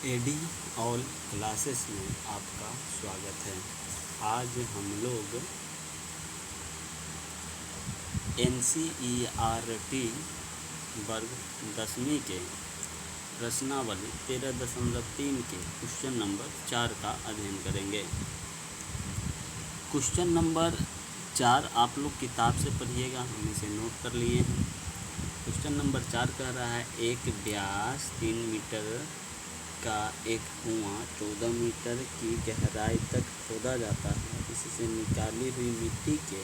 AD all classes में आपका स्वागत है। आज हम लोग NCERT वर्ग 10वीं के प्रश्नावली 13.3 के क्वेश्चन नंबर 4 का अध्ययन करेंगे। क्वेश्चन नंबर 4 आप लोग किताब से पढ़िएगा, हम इसे नोट कर लिए हैं। क्वेश्चन नंबर 4 कह रहा है, एक व्यास 3 मीटर का एक कुआं 14 मीटर की गहराई तक खोदा जाता है। इससे निकाली हुई मिट्टी के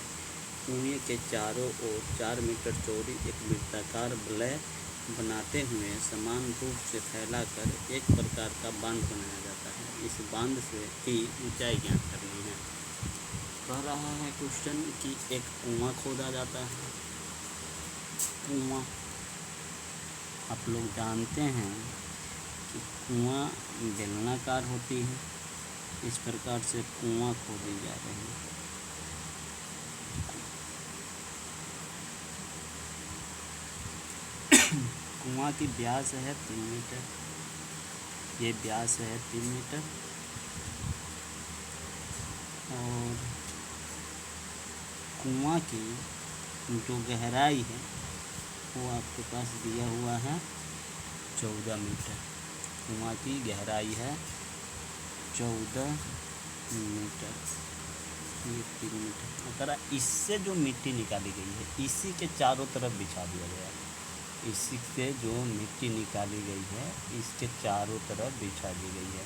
कुएं के चारों ओर 4 मीटर चौड़ी एक वृत्ताकार वलय बनाते हुए समान रूप से फैलाकर एक प्रकार का बांध बनाया जाता है। इस बांध से की ऊंचाई ज्ञात करनी है। कह रहा है क्वेश्चन कि एक कुआं खोदा जाता है। कुआं आप लोग जानते हैं कि कुआं बेलनाकार होती है। इस प्रकार से कुआं खोदी जा रही है। कुआं की व्यास है 3 मीटर, ये व्यास है 3 मीटर और कुआं की जो गहराई है वो आपके पास दिया हुआ है 14 मीटर। कुआं की गहराई है 14 मीटर, ये 3 मीटर। अगर इससे जो मिट्टी निकाली गई है इसी के चारों तरफ बिछा दिया गया है। इसी से जो मिट्टी निकाली गई है इसके चारों तरफ बिछा दी गई है।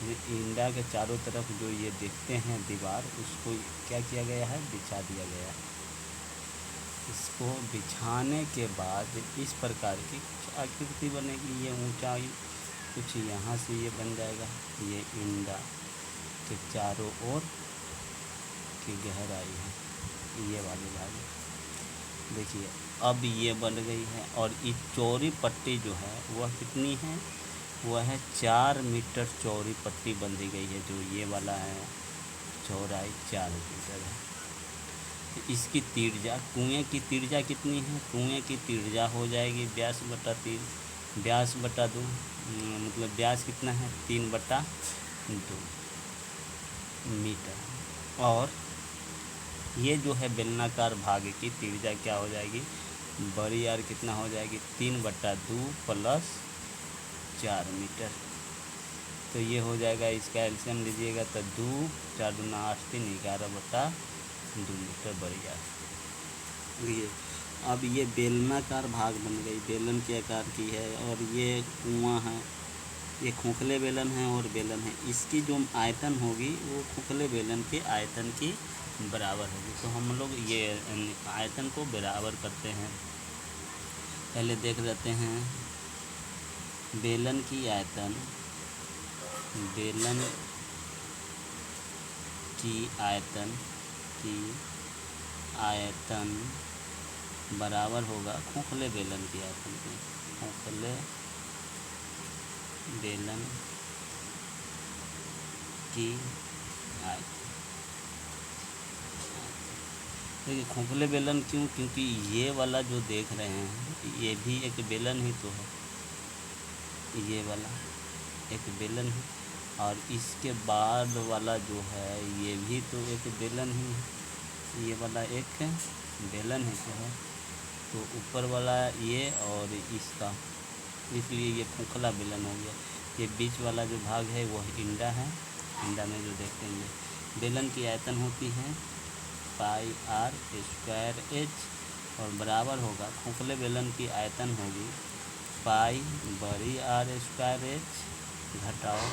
ये इंडा के चारों तरफ जो ये देखते हैं दीवार, उसको क्या किया गया है, बिछा दिया गया है। इसको बिछाने के बाद इस प्रकार की कुछ आकृति बनेगी। ये ऊंचाई कुछ यहाँ से ये बन जाएगा। ये इंडा के चारों ओर की गहराई है, ये वाली भाग देखिए अब ये बन गई है। और ये चौड़ी पट्टी जो है वह कितनी है, वह है 4 मीटर चौड़ी पट्टी बंधी गई है। जो ये वाला है चौड़ाई 4 मीटर है। इसकी तिर्जा, कुएं की तिर्जा कितनी है, कुएं की तिर्जा हो जाएगी व्यास बटा 3, व्यास बटा 2, मतलब व्यास कितना है 3/2 मीटर। और ये जो है बेलनाकार भाग की तिर्जा क्या हो जाएगी, बड़ी आर कितना हो जाएगी 3/2 + 4 मीटर। तो ये हो जाएगा, इसका एलसीएम लीजिएगा तो 2 4 दूना 8 3 11/2 मीटर बड़ी आर। ये अब ये बेलनाकार भाग बन गई, बेलन के आकार की है। और ये कुआं है, ये खोखले बेलन है और बेलन है। इसकी जो आयतन होगी वो खोखले बेलन के आयतन की बराबर होगी। तो हम लोग ये आयतन को बराबर करते हैं। पहले देख लेते हैं बेलन की आयतन, बेलन की आयतन बराबर होगा खोखले बेलन की आयतन के। खोखले बेलन की आयतन, देखिए खोखले बेलन क्यों, क्योंकि ये वाला जो देख रहे हैं ये भी एक बेलन ही तो है। ये वाला एक बेलन है और इसके बाद वाला जो है ये भी तो एक बेलन ही है। ये वाला एक बेलन ही तो है। तो ऊपर वाला ये और इसका, इसलिए ये खोखला बेलन हो गया। ये बीच वाला जो भाग है वह इंडा है। इंडा में जो देखते हैं बेलन की आयतन होती है πr² और बराबर होगा खोखले बेलन की आयतन होगी पाई बड़ी r² घटाओ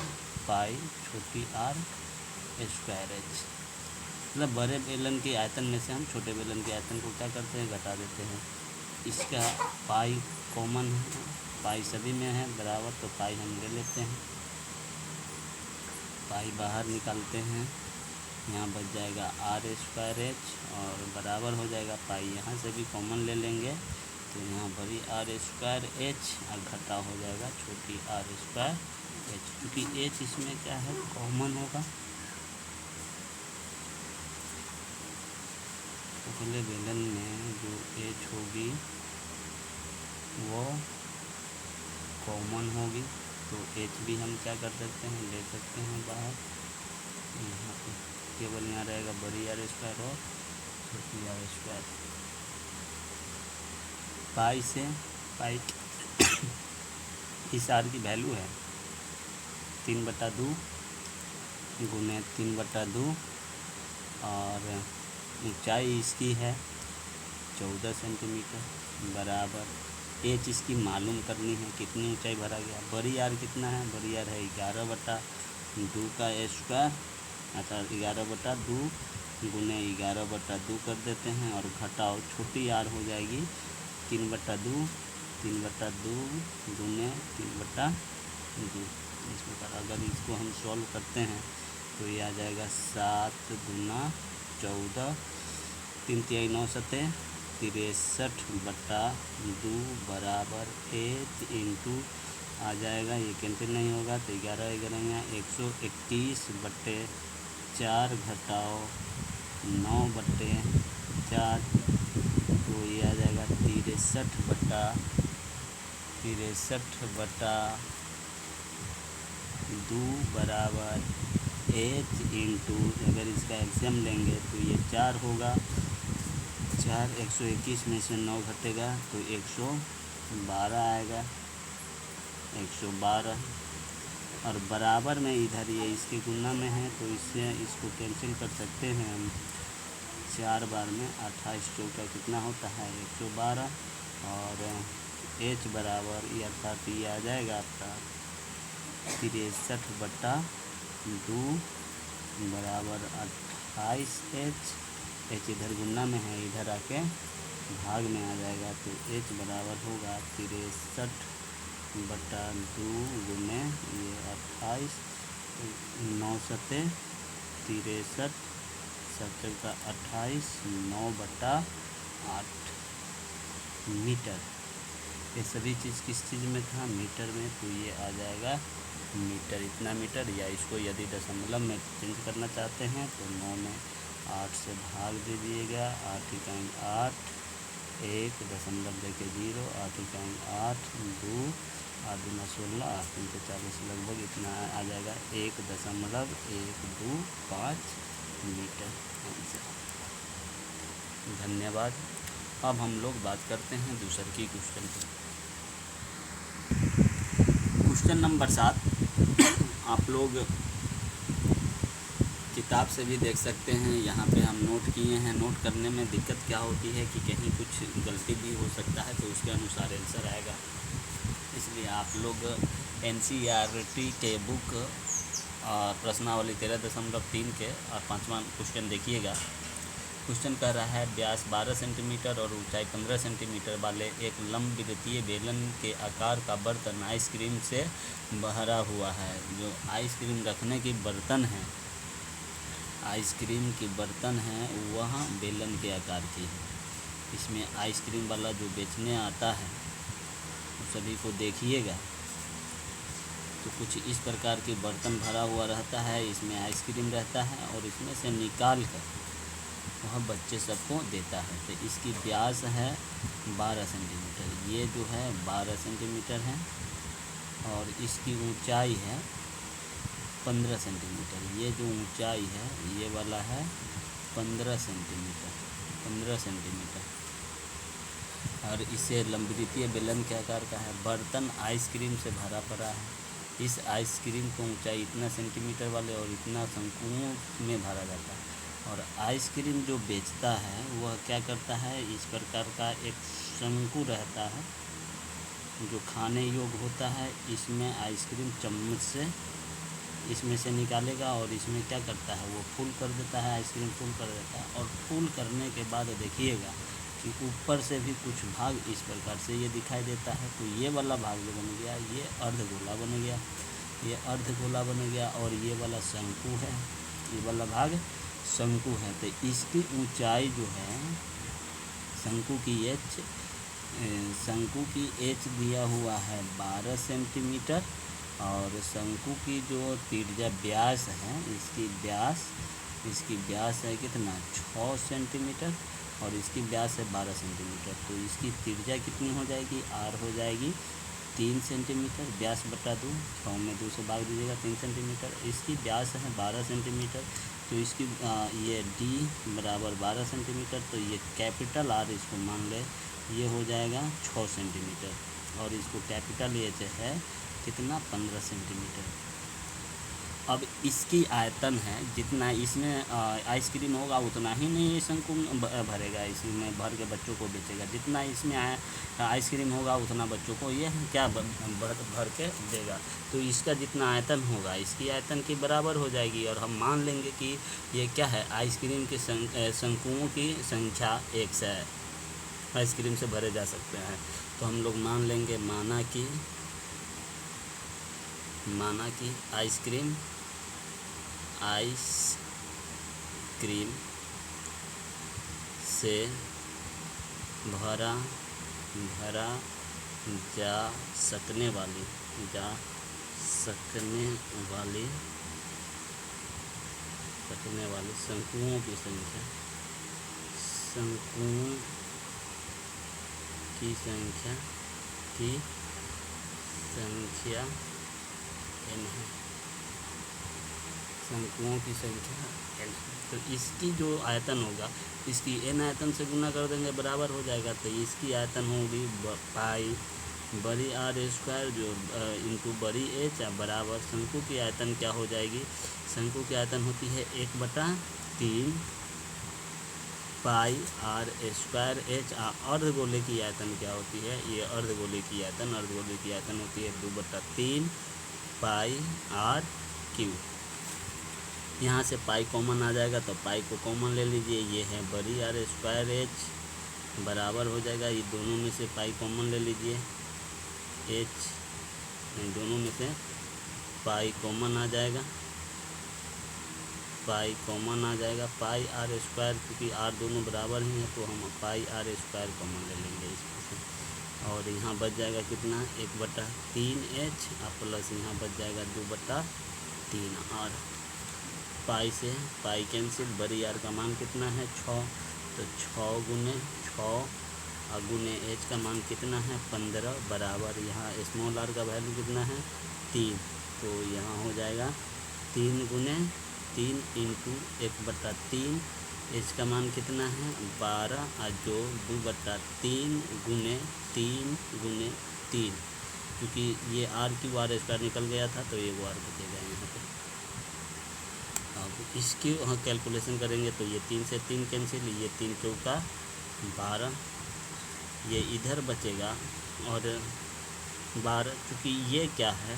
पाई छोटी r²। मतलब बड़े बेलन की आयतन में से हम छोटे बेलन की आयतन को क्या करते हैं, घटा देते हैं। इसका पाई कॉमन है, पाई सभी में है बराबर, तो पाई हम ले लेते हैं। पाई बाहर निकालते हैं, यहाँ बच जाएगा r² और बराबर हो जाएगा पाई, यहाँ से भी कॉमन ले लेंगे तो यहाँ बड़ी r² और घटा हो जाएगा छोटी r²। क्योंकि h इसमें क्या है, कॉमन होगा। खोखले बेलन में जो h होगी वो कॉमन होगी तो एच भी हम क्या कर सकते हैं, ले सकते हैं बाहर। यहाँ पे केवल यहाँ रहेगा बड़ी आर स्क्वायर और छोटी आर स्क्वायर। पाई से पाई इस आर की वैल्यू है 3/2 गुने 3/2 और ऊंचाई इसकी है 14 सेंटीमीटर बराबर एच इसकी मालूम करनी है कितनी ऊंचाई भरा गया। बड़ी आर कितना है, बड़ी आर है 11/2 का स्क्वायर अर्थात 11/2 गुने 11/2 कर देते हैं और घटाओ छोटी आर हो जाएगी 3/2 गुने 3/2। इस प्रकार अगर इसको हम सॉल्व करते हैं तो ये आ जाएगा 7 गुना 14 3 तिहाई 9 सतह 63/2 बराबर एच इंटू आ जाएगा, ये कैंसिल नहीं होगा तो 11 121/4 घटाओ 9/4 तो ये आ जाएगा 63/2 बराबर एच इंटू अगर इसका एलसीएम लेंगे तो ये 4 होगा। 4 121 में से 9 घटेगा तो 112 आएगा 112 और बराबर में इधर ये इसके गुना में है तो इससे इसको कैंसिल कर सकते हैं हम। 4 बार में 28 चौका कितना होता है 112 और एच बराबर ये अर्थात ये आ जाएगा आपका 63/2 बराबर 28 एच इधर गुना में है इधर आके भाग में आ जाएगा तो एच बराबर होगा 63/2 गुने ये 28 9 सतह 63 7 का 28 9/8 मीटर। ये सभी चीज़ किस चीज़ में था, मीटर में, तो ये आ जाएगा मीटर इतना मीटर। या इसको यदि दशमलव में चेंज करना चाहते हैं तो 9 में 8 से भाग दे दिएगा 8 इकाई 8 1 दशमलव देके 0 8 इकाई 8 2 8 दूना 16 8 3 से 40 लगभग इतना आ जाएगा 1.125 मीटर आंसर। धन्यवाद। अब हम लोग बात करते हैं दूसर की क्वेश्चन पर। क्वेश्चन नंबर 7 आप लोग किताब से भी देख सकते हैं, यहाँ पे हम नोट किए हैं। नोट करने में दिक्कत क्या होती है कि कहीं कुछ गलती भी हो सकता है तो उसके अनुसार आंसर आएगा। इसलिए आप लोग NCERT के बुक प्रश्नावली 13.3 के और 5वां क्वेश्चन देखिएगा। क्वेश्चन कह रहा है व्यास 12 सेंटीमीटर और ऊंचाई 15 सेंटीमीटर वाले एक लंबविद्युतीय बेलन के आकार का बर्तन आइसक्रीम से भरा हुआ है। जो आइसक्रीम रखने की बर्तन है, आइसक्रीम की बर्तन है वह बेलन के आकार की है। इसमें आइसक्रीम वाला जो बेचने आता है तो सभी को देखिएगा तो कुछ इस प्रकार की बर्तन भरा हुआ रहता है, इसमें आइसक्रीम रहता है और इसमें से निकाल कर वह बच्चे सबको देता है। तो इसकी व्यास है 12 सेंटीमीटर, ये जो है 12 सेंटीमीटर है और इसकी ऊंचाई है 15 सेंटीमीटर। ये जो ऊंचाई है ये वाला है 15 सेंटीमीटर और इसे लंबविद्युतीय बेलन के आकार का है। बर्तन आइसक्रीम से भरा पड़ा है। इस आइसक्रीम को ऊंचाई इतना सेंटीमीटर वाले और इतना शंकुओं में भरा जाता है और आइसक्रीम जो बेचता है वह क्या करता है, इस प्रकार का एक शंकु रहता है जो खाने योग्य होता है। इसमें आइसक्रीम चम्मच से इसमें से निकालेगा और इसमें क्या करता है वो फुल कर देता है, आइसक्रीम फुल कर देता है। और फुल करने के बाद देखिएगा कि ऊपर से भी कुछ भाग इस प्रकार से ये दिखाई देता है। तो ये वाला भाग जो बन गया ये अर्धगोला बन गया, ये अर्धगोला बन गया और ये वाला शंकु है, ये वाला भाग शंकु है। तो इसकी ऊंचाई जो है शंकु की एच दिया हुआ है 12 सेंटीमीटर और शंकु की जो त्रिज्या व्यास है इसकी व्यास है कितना 6 सेंटीमीटर और इसकी व्यास है 12 सेंटीमीटर। तो इसकी त्रिज्या कितनी हो जाएगी, आर हो जाएगी 3 सेंटीमीटर, व्यास बटा 2, 6 में 2 से भाग दीजिएगा 3 सेंटीमीटर। इसकी व्यास है 12 सेंटीमीटर, तो इसकी ये डी बराबर 12 सेंटीमीटर, तो ये कैपिटल आर इसको मान ले, ये हो जाएगा 6 सेंटीमीटर, और इसको कैपिटल एच है कितना 15 सेंटीमीटर। अब इसकी आयतन है जितना इसमें आइसक्रीम होगा उतना ही नहीं ये शंकु भरेगा, इसमें भर के बच्चों को बेचेगा, जितना इसमें आइसक्रीम होगा उतना बच्चों को ये क्या भर के देगा। तो इसका जितना आयतन होगा इसकी आयतन के बराबर हो जाएगी, और हम मान लेंगे कि ये क्या है आइसक्रीम के शंकुओं की संख्या 1 है, आइसक्रीम से भरे जा सकते हैं। तो हम लोग मान लेंगे माना कि आइसक्रीम से भरा जा सकने वाली शंकुओं की संख्या n है, शंकुओं की संख्या n। तो इसकी जो आयतन होगा इसकी n आयतन से गुना कर देंगे बराबर हो जाएगा। तो इसकी आयतन होगी पाई बड़ी आर स्क्वायर जो इंटू बड़ी एच बराबर शंकु की आयतन क्या हो जाएगी, शंकु की आयतन होती है 1/3 पाई आर स्क्वायर एच। अर्धगोले की आयतन क्या होती है, ये अर्धगोले की आयतन होती है 2/3 पाई आर क्यू। यहाँ से पाई कॉमन आ जाएगा तो पाई को कॉमन ले लीजिए, ये है बड़ी आर स्क्वायर एच बराबर हो जाएगा, ये दोनों में से पाई कॉमन ले लीजिए, एच दोनों में से पाई कॉमन आ जाएगा, पाई आर स्क्वायर, क्योंकि आर दोनों बराबर ही है तो हम पाई आर स्क्वायर कॉमन ले लेंगे इसमें से। और यहाँ बच जाएगा कितना 1/3 एच प्लस यहाँ बच जाएगा 2/3 आर। पाई से पाई कैंसिल, बड़ी आर का मान कितना है 6, तो 6 गुने 6 गुने एच का मान कितना है 15 बराबर यहाँ स्मॉल आर का वैल्यू कितना है 3, तो यहाँ हो जाएगा 3 गुने 3 इंटू 1/3, एच का मान कितना है 12 जो 2/3 गुने 3 गुने 3, क्योंकि ये आर क्यू आर स्क्वायर निकल गया था तो एक आर बचेगा यहाँ पे। अब इसकी कैलकुलेशन करेंगे तो ये 3 से 3 कैंसिल, ये 3 चौका 12, ये इधर बचेगा और 12, क्योंकि ये क्या है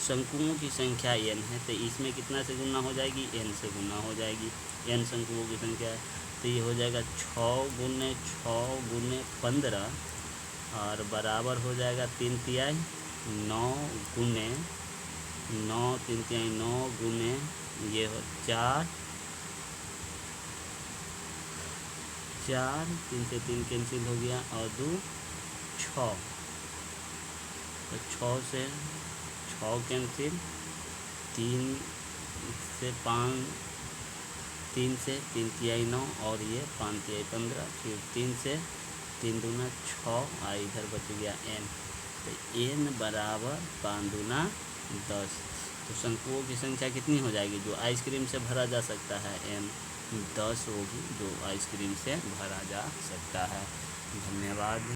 शंकुओं की संख्या n है तो इसमें कितना से गुना हो जाएगी n से गुना हो जाएगी, n शंकुओं की संख्या है तो ये हो जाएगा 6 गुने 15 और बराबर हो जाएगा 3 तिहाई 9 गुने 9 3 तिहाई 9 गुने ये हो 4 3 से 3 कैंसिल हो गया और 2 6, तो 6 से 6 कैंसिल, 3 से 5 3 से 3 तिहाई 9 और ये 5 तिहाई 15, फिर 3 से 3 दूना 6 और इधर बच गया n, तो n बराबर 5 दूना 10। तो शंकुओं की संख्या कितनी हो जाएगी जो आइसक्रीम से भरा जा सकता है n 10 होगी जो आइसक्रीम से भरा जा सकता है। धन्यवाद।